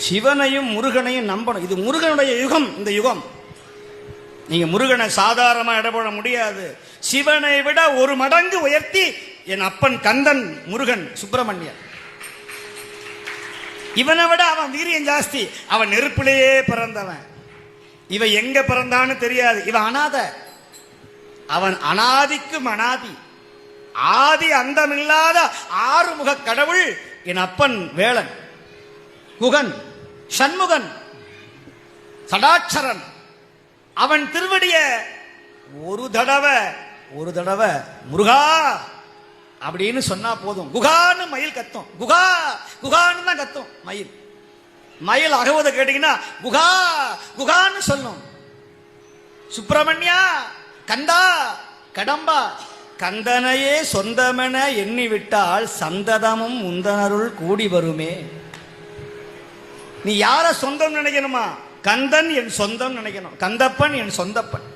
சிவனையும் முருகனையும் நம்பணும். இது முருகனுடைய யுகம். இந்த யுகம் நீங்க முருகனை சாதாரணமா இடப்பட முடியாது. சிவனை விட ஒரு மடங்கு உயர்த்தி என் அப்பன் கந்தன் முருகன் சுப்பிரமணியன். இவனை விட அவன் வீரியம் ஜாஸ்தி. அவன் நெருப்பிலேயே பிறந்தவன். இவன் எங்க பிறந்தான்னு தெரியாது. இவன் அனாத. அவன் அனாதிக்கும் அனாதி, ஆதி அந்தமில்லாத ஆறுமுக கடவுள் என் அப்பன் வேளன், குகன், சண்முகன், சடாட்சரன். அவன் திருவடிய ஒரு தடவை முருகா அப்படின்னு சொன்னா போதும். குகான்னு மயில் கத்தும். குகா குகான்னு தான் கத்தும் மயில். மயில் அகவதை கேட்டீங்கன்னா குகா குகான்னு சொல்லும். சுப்பிரமணியா, கந்தா, கடம்பா, கந்தனையே சொந்தமென எண்ணி விட்டால் சந்ததமும் உந்தனருள் கூடி வருமே. நீ யார சொந்தம் நினைக்கணுமா? கந்தன் என் சொந்தம் நினைக்கணும். கந்தப்பன் என் சொந்தப்பன்.